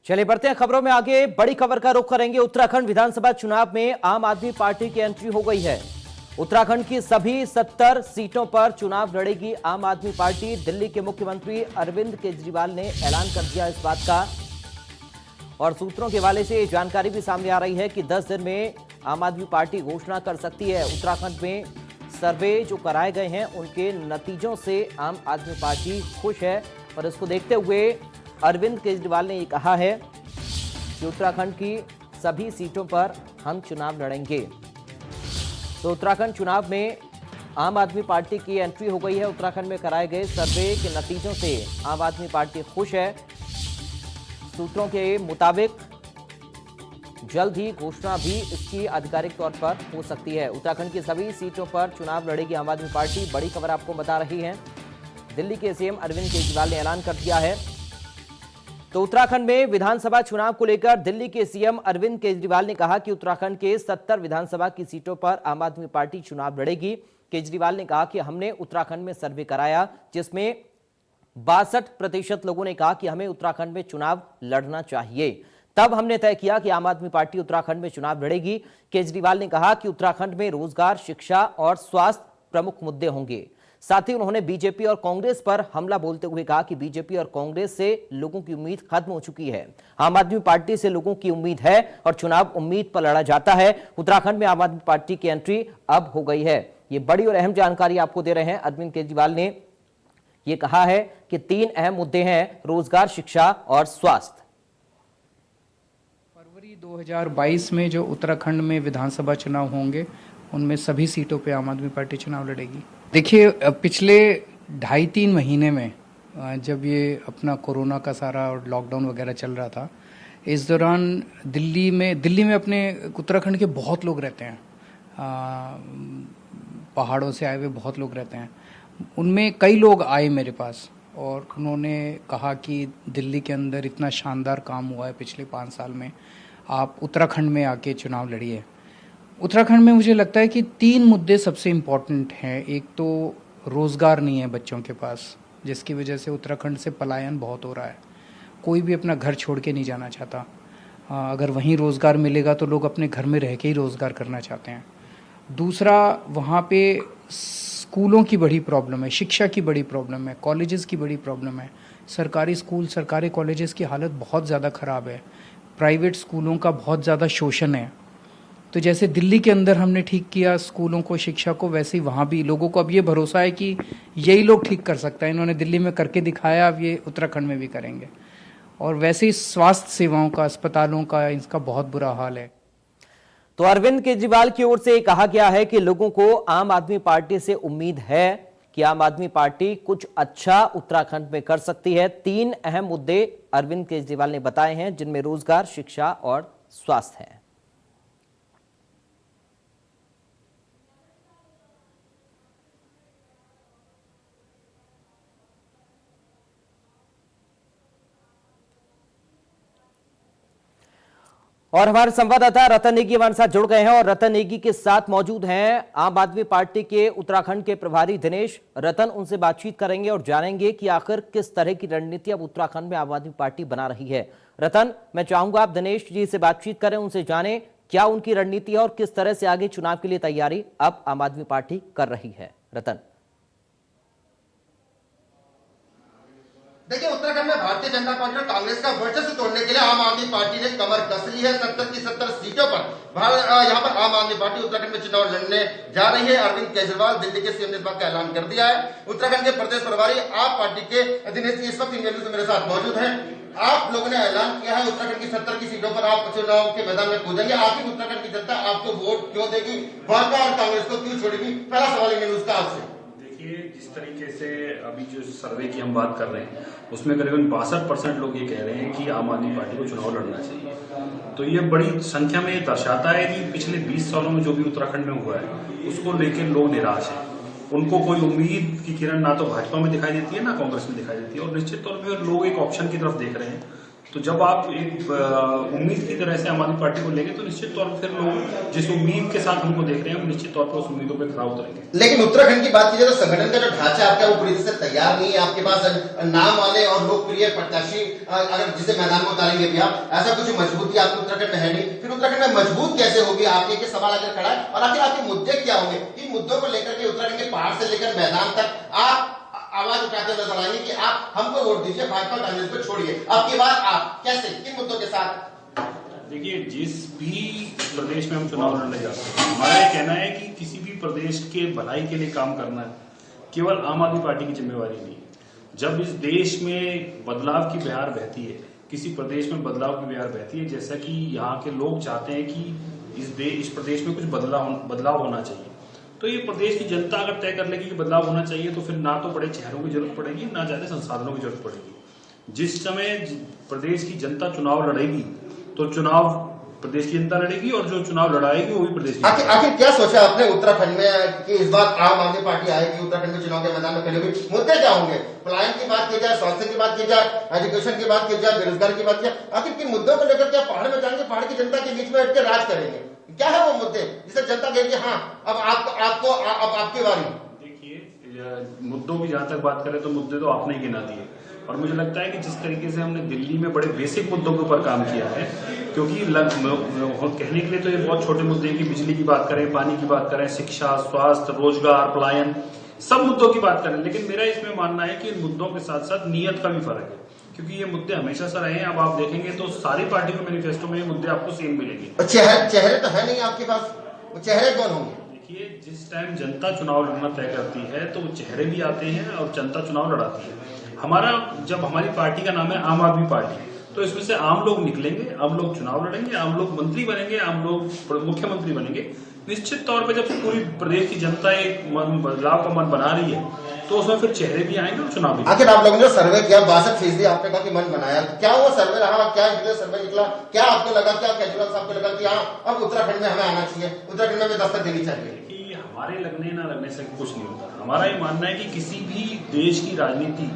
चलिए बढ़ते हैं खबरों में आगे। बड़ी खबर का रुख करेंगे। उत्तराखंड विधानसभा चुनाव में आम आदमी पार्टी की एंट्री हो गई है। उत्तराखंड की सभी 70 सीटों पर चुनाव लड़ेगी आम आदमी पार्टी। दिल्ली के मुख्यमंत्री अरविंद केजरीवाल ने ऐलान कर दिया इस बात का, और सूत्रों के हवाले से जानकारी भी सामने आ रही है कि 10 दिन में आम आदमी पार्टी घोषणा कर सकती है। उत्तराखंड में सर्वे जो कराए गए हैं उनके नतीजों से आम आदमी पार्टी खुश है, और इसको देखते हुए अरविंद केजरीवाल ने ये कहा है कि उत्तराखंड की सभी सीटों पर हम चुनाव लड़ेंगे। तो उत्तराखंड चुनाव में आम आदमी पार्टी की एंट्री हो गई है। उत्तराखंड में कराए गए सर्वे के नतीजों से आम आदमी पार्टी खुश है। सूत्रों के मुताबिक जल्द ही घोषणा भी इसकी आधिकारिक तौर पर हो सकती है। उत्तराखंड की सभी सीटों पर चुनाव लड़ेगी आम आदमी पार्टी। बड़ी खबर आपको बता रही है, दिल्ली के सीएम अरविंद केजरीवाल ने ऐलान कर दिया है। तो उत्तराखंड में विधानसभा चुनाव को लेकर दिल्ली के सीएम अरविंद केजरीवाल ने कहा कि उत्तराखंड के 70 विधानसभा की सीटों पर आम आदमी पार्टी चुनाव लड़ेगी। केजरीवाल ने कहा कि हमने उत्तराखंड में सर्वे कराया जिसमें 62% लोगों ने कहा कि हमें उत्तराखंड में चुनाव लड़ना चाहिए। तब हमने तय किया कि आम आदमी पार्टी उत्तराखंड में चुनाव लड़ेगी। केजरीवाल ने कहा कि उत्तराखंड में रोजगार, शिक्षा और स्वास्थ्य प्रमुख मुद्दे होंगे। साथ ही उन्होंने बीजेपी और कांग्रेस पर हमला बोलते हुए कहा कि बीजेपी और कांग्रेस से लोगों की उम्मीद खत्म हो चुकी है। आम आदमी पार्टी से लोगों की उम्मीद है और चुनाव उम्मीद पर लड़ा जाता है। उत्तराखंड में आम आदमी पार्टी की एंट्री अब हो गई है। ये बड़ी और अहम जानकारी आपको दे रहे हैं। अरविंद केजरीवाल ने ये कहा है कि 3 अहम मुद्दे हैं, रोजगार, शिक्षा और स्वास्थ्य। फरवरी 2022 में जो उत्तराखंड में विधानसभा चुनाव होंगे उनमें सभी सीटों पे आम आदमी पार्टी चुनाव लड़ेगी। देखिए, पिछले 2.5-3 महीने में जब ये अपना कोरोना का सारा और लॉकडाउन वगैरह चल रहा था, इस दौरान दिल्ली में अपने उत्तराखंड के बहुत लोग रहते हैं, पहाड़ों से आए हुए बहुत लोग रहते हैं। उनमें कई लोग आए मेरे पास और उन्होंने कहा कि दिल्ली के अंदर इतना शानदार काम हुआ है पिछले 5 साल में, आप उत्तराखंड में आके चुनाव लड़िए। उत्तराखंड में मुझे लगता है कि 3 मुद्दे सबसे इम्पॉर्टेंट हैं। एक तो रोज़गार नहीं है बच्चों के पास, जिसकी वजह से उत्तराखंड से पलायन बहुत हो रहा है। कोई भी अपना घर छोड़ के नहीं जाना चाहता। अगर वहीं रोज़गार मिलेगा तो लोग अपने घर में रह के ही रोज़गार करना चाहते हैं। दूसरा, वहाँ पे स्कूलों की बड़ी प्रॉब्लम है, शिक्षा की बड़ी प्रॉब्लम है, कॉलेजेस की बड़ी प्रॉब्लम है। सरकारी स्कूल, सरकारी कॉलेजेस की हालत बहुत ज़्यादा ख़राब है। प्राइवेट स्कूलों का बहुत ज़्यादा शोषण है। तो जैसे दिल्ली के अंदर हमने ठीक किया स्कूलों को, शिक्षा को, वैसे ही वहाँ भी लोगों को अब ये भरोसा है कि यही लोग ठीक कर सकता है। इन्होंने दिल्ली में करके दिखाया, अब ये उत्तराखंड में भी करेंगे। और वैसे ही स्वास्थ्य सेवाओं का, अस्पतालों का, इसका बहुत बुरा हाल है। तो अरविंद केजरीवाल की ओर से कहा गया है कि लोगों को आम आदमी पार्टी से उम्मीद है कि आम आदमी पार्टी कुछ अच्छा उत्तराखंड में कर सकती है। 3 अहम मुद्दे अरविंद केजरीवाल ने बताए हैं, जिनमें रोजगार, शिक्षा और स्वास्थ्य है। और हमारे संवाददाता रतन नेगी हमारे साथ जुड़ गए हैं, और रतन नेगी के साथ मौजूद हैं आम आदमी पार्टी के उत्तराखंड के प्रभारी दिनेश। रतन, उनसे बातचीत करेंगे और जानेंगे कि आखिर किस तरह की रणनीति अब उत्तराखंड में आम आदमी पार्टी बना रही है। रतन, मैं चाहूंगा आप दिनेश जी से बातचीत करें, उनसे जाने क्या उनकी रणनीति है और किस तरह से आगे चुनाव के लिए तैयारी अब आम आदमी पार्टी कर रही है। रतन। देखिए, उत्तराखंड में भारतीय जनता पार्टी और कांग्रेस का वर्चस्व तोड़ने के लिए आम आदमी पार्टी ने कमर कस ली है। 70 की 70 सीटों पर यहाँ पर आम आदमी पार्टी उत्तराखंड में चुनाव लड़ने जा रही है। अरविंद केजरीवाल दिल्ली के सीएम ने इस बात का ऐलान कर दिया है। उत्तराखंड के प्रदेश प्रभारी आप पार्टी के दिनेश जी इस वक्त इंटरव्यू से मेरे साथ मौजूद हैं। आप लोगों ने ऐलान किया है उत्तराखंड की 70 की सीटों पर आप चुनाव के मैदान में कूदेंगे। आखिर उत्तराखंड की जनता आपको वोट क्यों देगी, भाजपा और कांग्रेस को क्यों छोड़ेगी? पहला सवाल है उसका आपसे। जिस तरीके से अभी जो सर्वे की हम बात कर रहे हैं उसमें करीबन 62% लोग ये कह रहे हैं कि आम आदमी पार्टी को चुनाव लड़ना चाहिए। तो ये बड़ी संख्या में ये दर्शाता है कि पिछले 20 सालों में जो भी उत्तराखंड में हुआ है उसको लेकर लोग निराश हैं। उनको कोई उम्मीद की किरण ना तो भाजपा में दिखाई देती है ना कांग्रेस में दिखाई देती है, और निश्चित तौर पर लोग एक ऑप्शन की तरफ देख रहे हैं तो जब आप एक उम्मीद की तरह से आम आदमी पार्टी को लेंगे तो निश्चित तौर पर फिर लोग जिस उम्मीद के साथ हमको देख रहे हैं, हम निश्चित तौर पर उस उम्मीदों पर खरा उतरेंगे। लेकिन उत्तराखंड की बात कीजिए तो संगठन का जो ढांचा आपका वो पूरी तरह से तैयार नहीं है। आपके पास नाम वाले और लोकप्रिय प्रत्याशी अगर जिसे मैदान में उतारेंगे भी आप, ऐसा कुछ मजबूती आपको उत्तराखंड में है नहीं, फिर उत्तराखंड में मजबूत कैसे होगी? आपके ये सवाल अगर खड़ा है, और आखिर आपके मुद्दे क्या होंगे? इन मुद्दों को लेकर के उत्तराखंड के पहाड़ से लेकर मैदान तक आप आवाज उठाते नजर आएंगे कि आप हमको वोट दीजिए, भाजपा कांग्रेस को छोड़िए। आपकी बात आप कैसे, किन मुद्दों के साथ? देखिए, जिस भी प्रदेश में हम चुनाव लड़ने जाते हैं, हमारा ये कहना है कि किसी भी प्रदेश के भलाई के लिए काम करना केवल आम आदमी पार्टी की जिम्मेवारी नहीं है। जब इस देश में बदलाव की बहार बहती है, किसी प्रदेश में बदलाव की बहार बहती है, जैसा कि यहाँ के लोग चाहते हैं कि इस प्रदेश में कुछ बदलाव होना चाहिए, तो ये प्रदेश की जनता अगर तय कर लेगी कि बदलाव होना चाहिए, तो फिर ना तो बड़े चेहरों की जरूरत पड़ेगी, ना ज्यादा संसाधनों की जरूरत पड़ेगी। जिस समय प्रदेश की जनता चुनाव लड़ेगी तो चुनाव प्रदेश की जनता लड़ेगी, और जो चुनाव लड़ाएगी वो भी प्रदेश की। आखिर क्या सोचा आपने उत्तराखंड में कि इस बार आम आदमी पार्टी आएगी, उत्तराखंड में चुनाव के मैदान में खड़ी होगी? मुद्दे क्या होंगे? पलायन की बात की जाए, स्वास्थ्य की बात की जाए, एजुकेशन की बात की जाए, बेरोजगार की बात की जाए, आखिर किन मुद्दों को लेकर क्या पहाड़ में जाएंगे, पहाड़ की जनता के बीच में बैठ के राज करेंगे? क्या है वो मुद्दे जिसे जनता कहेगी हाँ अब आपकी बारी? देखिए, मुद्दों की जहां तक बात करें तो मुद्दे तो आपने ही गिना दिए, और मुझे लगता है कि जिस तरीके से हमने दिल्ली में बड़े बेसिक मुद्दों के ऊपर काम किया है, क्योंकि कहने के लिए तो ये बहुत छोटे मुद्दे हैं कि बिजली की बात करें, पानी की बात करें, शिक्षा, स्वास्थ्य, रोजगार, पलायन, सब मुद्दों की बात करें, लेकिन मेरा इसमें मानना है कि इन मुद्दों के साथ साथ नीयत का भी फर्क है, क्योंकि ये मुद्दे हमेशा से रहे हैं। अब आप देखेंगे तो सारी पार्टी के मैनिफेस्टो में ये मुद्दे आपको सेम मिलेंगे। चेहरे तो है नहीं आपके पास, वो चेहरे कौन होंगे? देखिए, जिस टाइम जनता चुनाव लड़ना तय करती है तो वो चेहरे भी आते हैं और जनता चुनाव लड़ाती है। जब हमारी पार्टी का नाम है आम आदमी पार्टी, तो इसमें से आम लोग निकलेंगे, आम लोग चुनाव लड़ेंगे, आम लोग मंत्री बनेंगे, आम लोग मुख्यमंत्री बनेंगे। निश्चित तौर पे जब पूरी प्रदेश की जनता एक बदलाव का मन बना रही है, तो उसमें फिर चेहरे भी आएंगे और चुनाव भी। आखिर आप लोगों ने सर्वे किया, 62% आपने कहा कि मन बनाया, क्या वो सर्वे रहा? क्या सर्वे निकला? क्या आपको लगा, क्या केजरीवाल साहब को लगा कि हाँ अब उत्तराखंड में हमें आना चाहिए, उत्तराखंड में दस्तक देनी चाहिए? हमारे लगने ना लगने से कुछ नहीं होता। हमारा ये मानना है कि किसी भी देश की राजनीति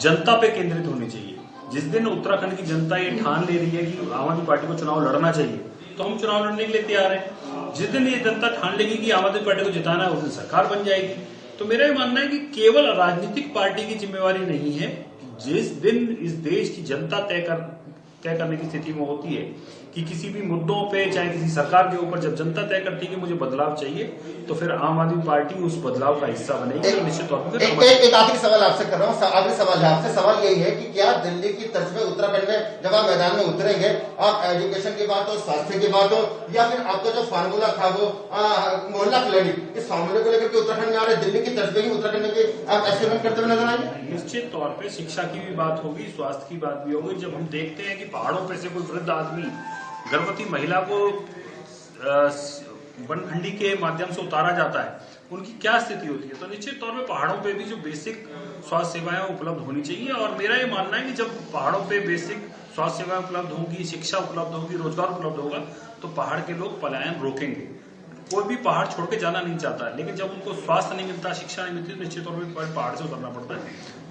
जनता पे केंद्रित होनी चाहिए। जिस दिन उत्तराखंड की जनता ये ठान ले रही है कि आम आदमी पार्टी को चुनाव लड़ना चाहिए, तो हम चुनाव लड़ने के लिए तैयार हैं। जिस दिन ये जनता ठान लेगी कि आम आदमी पार्टी को जिताना है, उस दिन सरकार बन जाएगी। तो मेरा ये मानना है कि केवल राजनीतिक पार्टी की जिम्मेवारी नहीं है। जिस दिन इस देश की जनता तय करने की स्थिति में होती है कि किसी भी मुद्दों पे, चाहे किसी सरकार के ऊपर, जब जनता तय करती है कि मुझे बदलाव चाहिए, तो फिर आम आदमी पार्टी उस बदलाव का हिस्सा बनेगी। निश्चित तौर पर एक आखिरी सवाल आपसे कर रहा हूँ, आखिरी सवाल है आपसे। सवाल यही है कि क्या दिल्ली की तर्ज में उत्तराखंड में जब आप मैदान में उतरेंगे, आप एजुकेशन की बात हो, स्वास्थ्य की बात हो, या फिर आपका जो फार्मूला था वो मोहल्ला क्लिनिक, इस फार्मूले को लेकर के उत्तराखंड में आ रहे, दिल्ली की तर्ज में ही उत्तराखंड में आप एक्सपेरिमेंट करते हुए नजर आएंगे? निश्चित तौर पर शिक्षा की भी बात होगी, स्वास्थ्य की बात भी होगी। जब हम देखते हैं कि पहाड़ों पे से कोई वृद्ध आदमी गर्भवती महिला को बनखंडी के माध्यम से उतारा जाता है, उनकी क्या स्थिति होती है, तो निश्चित तौर पे पहाड़ों पे भी जो बेसिक स्वास्थ्य सेवाएं उपलब्ध होनी चाहिए। और मेरा ये मानना है कि जब पहाड़ों पे बेसिक स्वास्थ्य सेवाएं उपलब्ध होंगी, शिक्षा उपलब्ध होगी, रोजगार उपलब्ध होगा, तो पहाड़ के लोग पलायन रोकेंगे। कोई भी पहाड़ छोड़ के जाना नहीं चाहता, लेकिन जब उनको स्वास्थ्य नहीं मिलता, शिक्षा नहीं मिलती, तो निश्चित तौर पर पहाड़ से उतरना पड़ता है।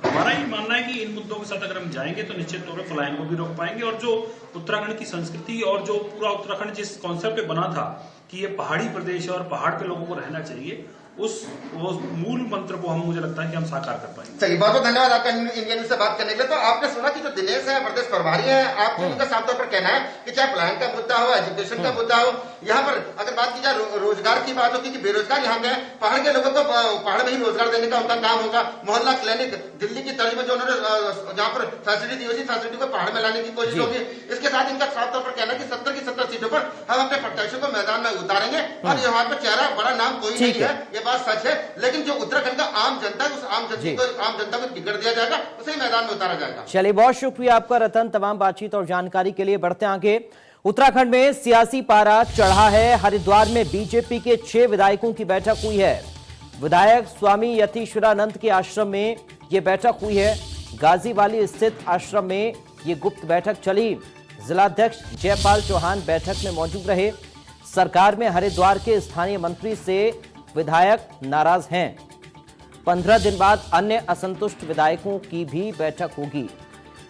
हमारा ये मानना है कि इन मुद्दों के साथ अगर हम जाएंगे तो निश्चित तौर पर पलायन को भी रोक पाएंगे। और जो उत्तराखंड की संस्कृति और जो पूरा उत्तराखंड जिस कॉन्सेप्ट पे बना था कि ये पहाड़ी प्रदेश है और पहाड़ पे लोगों को रहना चाहिए, उस मूल मंत्र को मुझे लगता है कि हम साकार कर पाएंगे। चलिए, बहुत बहुत धन्यवाद आपका इंडियन न्यूज से बात करने के लिए। तो आपने सुना कि जो दिनेश है प्रदेश प्रभारी है, आपको उनका साफ तौर पर कहना है कि चाहे पलायन का मुद्दा हो, एजुकेशन का मुद्दा हो, यहाँ पर अगर बात की जाए रोजगार की बात होगी कि बेरोजगार यहाँ पे पहाड़ के लोगों को पहाड़ में ही रोजगार देने का उनका काम होगा। मोहल्ला क्लिनिक दिल्ली की तर्ज में जो उन्होंने जहाँ पर फैसिलिटी दी हुई, फैसिलिटी को पहाड़ में लाने की कोशिश होगी। इसके साथ इनका साफ तौर पर कहना है कि 70 की 70 सीटों पर हम अपने प्रत्याशियों को मैदान में उतारेंगे, और यहाँ पर चेहरा बड़ा नाम कोई नहीं है, ये बात सच है। लेकिन जो उत्तराखंड का आम जनता है, उस आम जनता को टिकट दिया जाएगा, उसे मैदान में उतारा जाएगा। चलिए, बहुत शुक्रिया आपका रतन, तमाम बातचीत और जानकारी के लिए। बढ़ते आगे, उत्तराखंड में सियासी पारा चढ़ा है। हरिद्वार में बीजेपी के 6 विधायकों की बैठक हुई है। विधायक स्वामी यतीश्वरानंद के आश्रम में यह बैठक हुई है। गाजीवाली स्थित आश्रम में यह गुप्त बैठक चली। जिलाध्यक्ष जयपाल चौहान बैठक में मौजूद रहे। सरकार में हरिद्वार के स्थानीय मंत्री से विधायक नाराज हैं। 15 दिन बाद अन्य असंतुष्ट विधायकों की भी बैठक होगी।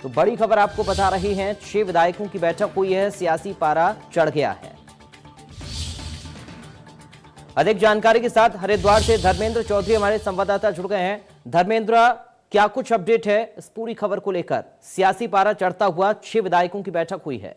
तो बड़ी खबर आपको बता रही हैं, 6 विधायकों की बैठक हुई है, सियासी पारा चढ़ गया है। अधिक जानकारी के साथ हरिद्वार से धर्मेंद्र चौधरी हमारे संवाददाता जुड़ गए हैं। धर्मेंद्र, क्या कुछ अपडेट है इस पूरी खबर को लेकर? सियासी पारा चढ़ता हुआ 6 विधायकों की बैठक हुई है।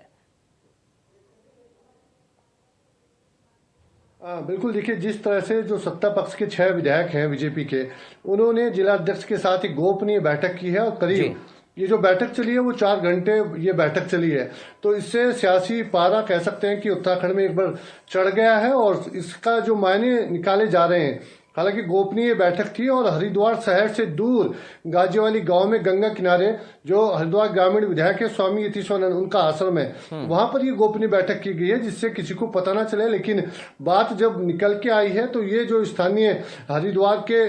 बिल्कुल, देखिए जिस तरह से जो सत्ता पक्ष के 6 विधायक हैं बीजेपी के, उन्होंने जिलाध्यक्ष के साथ एक गोपनीय बैठक की है और करीब ये जो बैठक चली है वो 4 घंटे ये बैठक चली है। तो इससे सियासी पारा कह सकते हैं कि उत्तराखंड में एक बार चढ़ गया है और इसका जो मायने निकाले जा रहे हैं। हालांकि गोपनीय बैठक थी और हरिद्वार शहर से दूर गाजीवाली गांव में गंगा किनारे जो हरिद्वार ग्रामीण विधायक है स्वामी यतीश्वरानंद, उनका आश्रम है, वहां पर ये गोपनीय बैठक की गई है जिससे किसी को पता ना चले। लेकिन बात जब निकल के आई है तो ये जो स्थानीय हरिद्वार के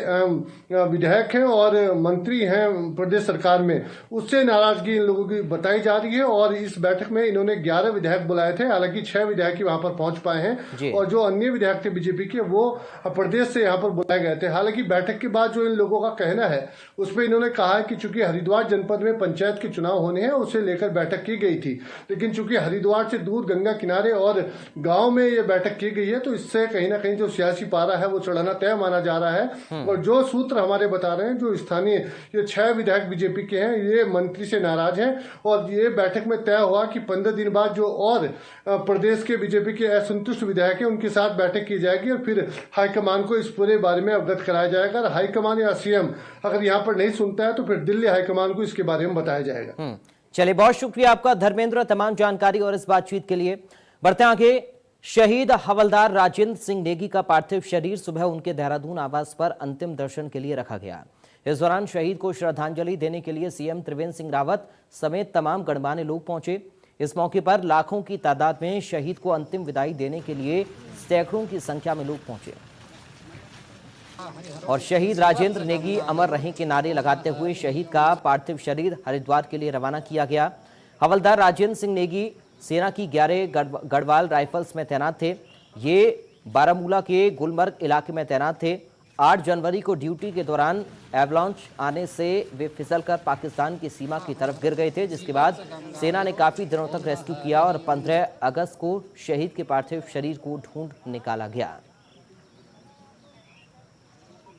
विधायक हैं और मंत्री हैं प्रदेश सरकार में, उससे नाराजगी इन लोगों की बताई जा रही है। और इस बैठक में इन्होंने 11 विधायक बुलाए थे, हालांकि 6 विधायक ही वहां पर पहुंच पाए हैं और जो अन्य विधायक थे बीजेपी के वो प्रदेश से यहाँ पर बुलाए गए थे। हालांकि बैठक के बाद जो इन लोगों का कहना है उसमें इन्होंने कहा है कि चूंकि हरिद्वार जनपद में पंचायत के चुनाव होने हैं उसे लेकर बैठक की गई थी, लेकिन चूंकि हरिद्वार से दूर गंगा किनारे और गांव में ये बैठक की गई है तो इससे कहीं ना कहीं जो सियासी पारा है वो चढ़ाना तय माना जा रहा है। और जो सूत्र हमारे बता रहे हैं, जो स्थानीय ये 6 विधायक बीजेपी के हैं ये मंत्री से नाराज हैं और ये बैठक में तय हुआ कि 15 दिन बाद जो और प्रदेश के बीजेपी के असंतुष्ट विधायक हैं उनके साथ बैठक की जाएगी और फिर हाईकमान को इस पूरे बारे में अवगत कराया जाएगा। और हाईकमान या सीएम अगर यहाँ पर नहीं सुनता है तो फिर दिल्ली हाईकमान को इसके बारे में बताया जाएगा। चलिए, बहुत शुक्रिया आपका धर्मेंद्र, तमाम जानकारी और इस बातचीत के लिए। बढ़ते आगे, शहीद हवलदार राजेंद्र सिंह नेगी का पार्थिव शरीर सुबह उनके देहरादून आवास पर अंतिम दर्शन के लिए रखा गया। इस दौरान शहीद को श्रद्धांजलि देने के लिए सीएम त्रिवेंद्र सिंह रावत समेत तमाम गणमान्य लोग पहुंचे। इस मौके पर लाखों की तादाद में शहीद को अंतिम विदाई देने के लिए सैकड़ों की संख्या में लोग पहुंचे और शहीद राजेंद्र नेगी अमर रहें के नारे लगाते हुए शहीद का पार्थिव शरीर हरिद्वार के लिए रवाना किया गया। हवलदार राजेंद्र सिंह नेगी सेना की 11 गढ़वाल राइफल्स में तैनात थे। ये बारामूला के गुलमर्ग इलाके में तैनात थे। 8 जनवरी को ड्यूटी के दौरान एवलांच आने से वे फिसलकर पाकिस्तान की सीमा की तरफ गिर गए थे, जिसके बाद सेना ने काफी दिनों तक रेस्क्यू किया और 15 अगस्त को शहीद के पार्थिव शरीर को ढूंढ निकाला गया।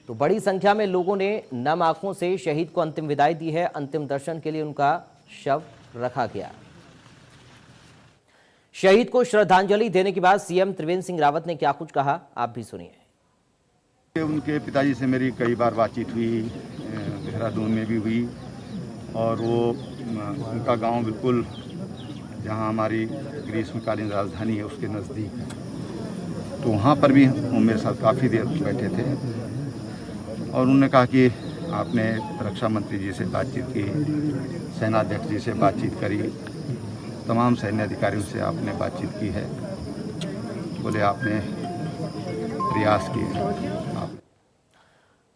तो बड़ी संख्या में लोगों ने नम आंखों से शहीद को अंतिम विदाई दी है। अंतिम दर्शन के लिए उनका शव रखा गया। शहीद को श्रद्धांजलि देने के बाद सीएम त्रिवेंद्र सिंह रावत ने क्या कुछ कहा, आप भी सुनिए। उनके पिताजी से मेरी कई बार बातचीत हुई, देहरादून में भी हुई और वो उनका गांव बिल्कुल जहां हमारी ग्रीष्मकालीन राजधानी है उसके नज़दीक है, तो वहां पर भी वो मेरे साथ काफ़ी देर बैठे थे और उन्होंने कहा कि आपने रक्षा मंत्री जी से बातचीत की, सेनाध्यक्ष जी से बातचीत करी, तमाम सैन्य अधिकारियों से आपने बातचीत की है, बोले आपने प्रयास किए।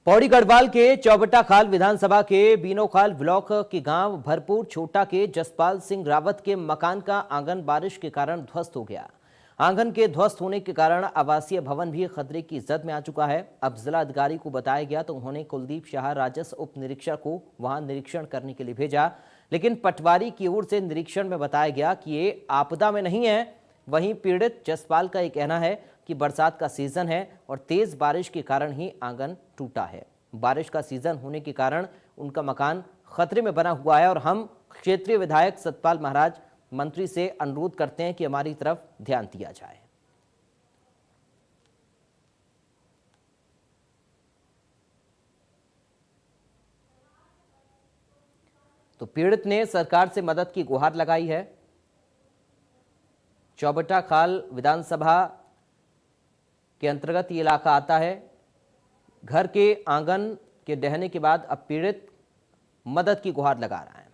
पौड़ी गढ़वाल के चौबटा खाल विधानसभा के बीनोखाल ब्लॉक के गांव भरपूर छोटा के जसपाल सिंह रावत के मकान का आंगन बारिश के कारण ध्वस्त हो गया। आंगन के ध्वस्त होने के कारण आवासीय भवन भी खतरे की जद में आ चुका है। अब जिला अधिकारी को बताया गया तो उन्होंने कुलदीप शाह राजस्व उप निरीक्षक को वहां निरीक्षण करने के लिए भेजा, लेकिन पटवारी की ओर से निरीक्षण में बताया गया कि ये आपदा में नहीं है। वहीं पीड़ित जसपाल का ये कहना है कि बरसात का सीजन है और तेज बारिश के कारण ही आंगन टूटा है। बारिश का सीजन होने के कारण उनका मकान खतरे में बना हुआ है और हम क्षेत्रीय विधायक सतपाल महाराज मंत्री से अनुरोध करते हैं कि हमारी तरफ ध्यान दिया जाए। तो पीड़ित ने सरकार से मदद की गुहार लगाई है। चौबटा खाल विधानसभा के अंतर्गत ये इलाका आता है। घर के आंगन के ढहने के बाद अब पीड़ित मदद की गुहार लगा रहा है।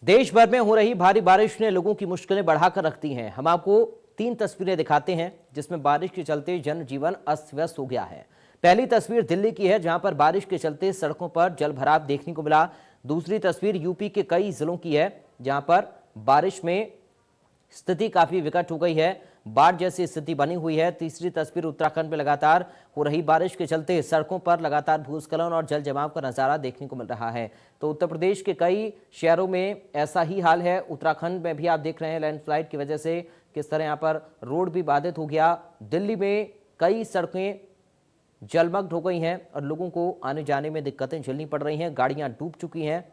देश भर में हो रही भारी बारिश ने लोगों की मुश्किलें बढ़ाकर रख दी हैं। हम आपको 3 तस्वीरें दिखाते हैं जिसमें बारिश के चलते जनजीवन अस्त व्यस्त हो गया है। पहली तस्वीर दिल्ली की है, जहां पर बारिश के चलते सड़कों पर जलभराव देखने को मिला। दूसरी तस्वीर यूपी के कई जिलों की है, जहां पर बारिश में स्थिति काफी विकट हो गई है। बाढ़ जैसी स्थिति बनी हुई है। तीसरी तस्वीर उत्तराखंड में लगातार हो रही बारिश के चलते सड़कों पर लगातार भूस्खलन और जल जमाव का नजारा देखने को मिल रहा है। तो उत्तर प्रदेश के कई शहरों में ऐसा ही हाल है। उत्तराखंड में भी आप देख रहे हैं लैंडस्लाइड की वजह से किस तरह यहाँ पर रोड भी बाधित हो गया। दिल्ली में कई सड़कें जलमग्न हो गई हैं और लोगों को आने जाने में दिक्कतें झेलनी पड़ रही हैं। गाड़ियां डूब चुकी हैं।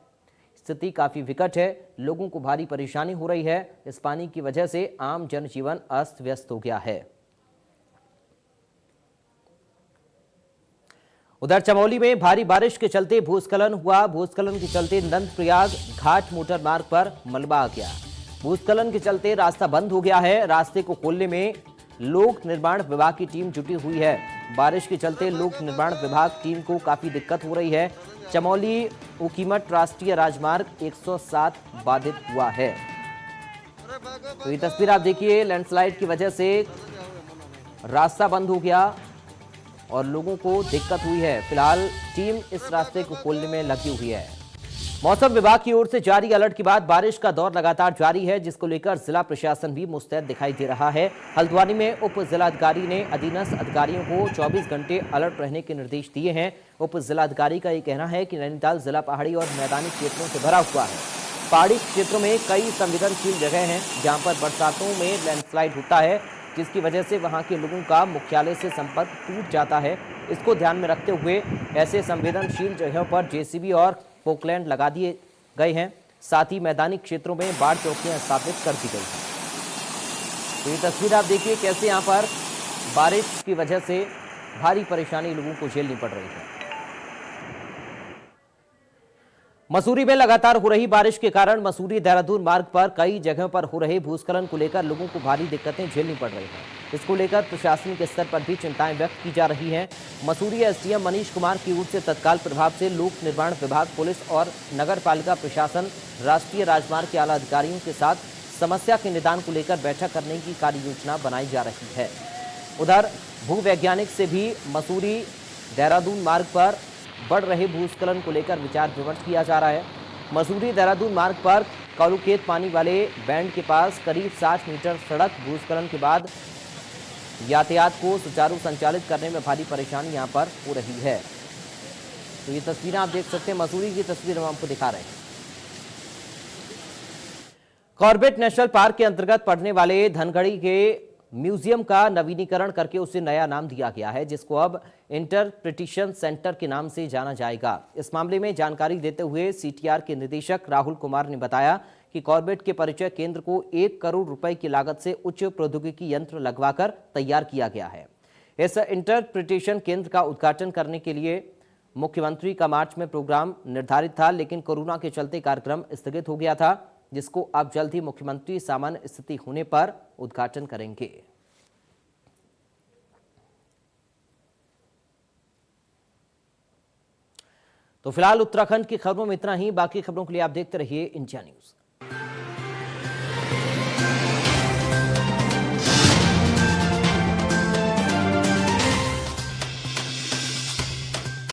स्थिति काफी विकट है। लोगों को भारी परेशानी हो रही है। इस पानी की वजह से आम जनजीवन अस्त व्यस्त हो गया है। उधर चमोली में भारी बारिश के चलते भूस्खलन हुआ। भूस्खलन के चलते नंदप्रयाग घाट मोटर मार्ग पर मलबा आ गया। भूस्खलन के चलते रास्ता बंद हो गया है। रास्ते को खोलने में लोक निर्माण विभाग की टीम जुटी हुई है। बारिश के चलते लोक निर्माण विभाग टीम को काफी दिक्कत हो रही है। चमोली उकीमठ राष्ट्रीय राजमार्ग 107 बाधित हुआ है। तो ये तस्वीर आप देखिए, लैंडस्लाइड की वजह से रास्ता बंद हो गया और लोगों को दिक्कत हुई है। फिलहाल टीम इस रास्ते को खोलने में लगी हुई है। मौसम विभाग की ओर से जारी अलर्ट के बाद बारिश का दौर लगातार जारी है, जिसको लेकर जिला प्रशासन भी मुस्तैद दिखाई दे रहा है। हल्द्वानी में उप जिलाधिकारी ने अधीनस्थ अधिकारियों को 24 घंटे अलर्ट रहने के निर्देश दिए हैं। उप जिलाधिकारी का ये कहना है कि नैनीताल जिला पहाड़ी और मैदानी क्षेत्रों से भरा हुआ है। पहाड़ी क्षेत्रों में कई संवेदनशील जगह हैं जहां पर बरसातों में लैंडस्लाइड होता है, जिसकी वजह से वहां के लोगों का मुख्यालय से संपर्क टूट जाता है। इसको ध्यान में रखते हुए ऐसे संवेदनशील जगहों पर जेसीबी और पोकलैंड लगा दिए गए हैं। साथ ही मैदानी क्षेत्रों में बाढ़ चौकियां स्थापित कर दी गई हैं। तो ये तस्वीर आप देखिए कैसे यहाँ पर बारिश की वजह से भारी परेशानी लोगों को झेलनी पड़ रही है। मसूरी में लगातार हो रही बारिश के कारण मसूरी देहरादून मार्ग पर कई जगहों पर हो रहे भूस्खलन को लेकर लोगों को भारी दिक्कतें झेलनी पड़ रही हैं। इसको लेकर प्रशासनिक स्तर पर भी चिंताएं व्यक्त की जा रही हैं। मसूरी एसडीएम मनीष कुमार की ओर से तत्काल प्रभाव से लोक निर्माण विभाग, पुलिस और नगर पालिका प्रशासन, राष्ट्रीय राजमार्ग के आला अधिकारियों के साथ समस्या के निदान को लेकर बैठक करने की कार्य योजना बनाई जा रही है। उधर भूवैज्ञानिक से भी मसूरी देहरादून मार्ग पर बढ़ रहे भूस्खलन को लेकर विचार विमर्श किया जा रहा है। मसूरी देहरादून मार्ग पर कौलुखेत पानी वाले बैंड के पास करीब 60 मीटर सड़क भूस्खलन के बाद यातायात को सुचारू संचालित करने में भारी परेशानी यहां पर हो रही है। तो ये तस्वीरें आप देख सकते हैं, मसूरी की तस्वीर हम आपको दिखा रहे हैं। कॉर्बेट नेशनल पार्क के अंतर्गत पड़ने वाले धनगढ़ी के म्यूजियम का नवीनीकरण करके उसे नया नाम दिया गया है, जिसको अब इंटरप्रिटेशन सेंटर के नाम से जाना जाएगा। इस मामले में जानकारी देते हुए सीटीआर के निदेशक राहुल कुमार ने बताया कि कॉर्बेट के परिचय केंद्र को 1 करोड़ रुपए की लागत से उच्च प्रौद्योगिकी यंत्र लगवाकर तैयार किया गया है। इस इंटरप्रिटेशन केंद्र का उद्घाटन करने के लिए मुख्यमंत्री का मार्च में प्रोग्राम निर्धारित था, लेकिन कोरोना के चलते कार्यक्रम स्थगित हो गया था, जिसको अब जल्द ही मुख्यमंत्री सामान्य स्थिति होने पर उद्घाटन करेंगे। तो फिलहाल उत्तराखंड की खबरों में इतना ही। बाकी खबरों के लिए आप देखते रहिए इंडिया न्यूज।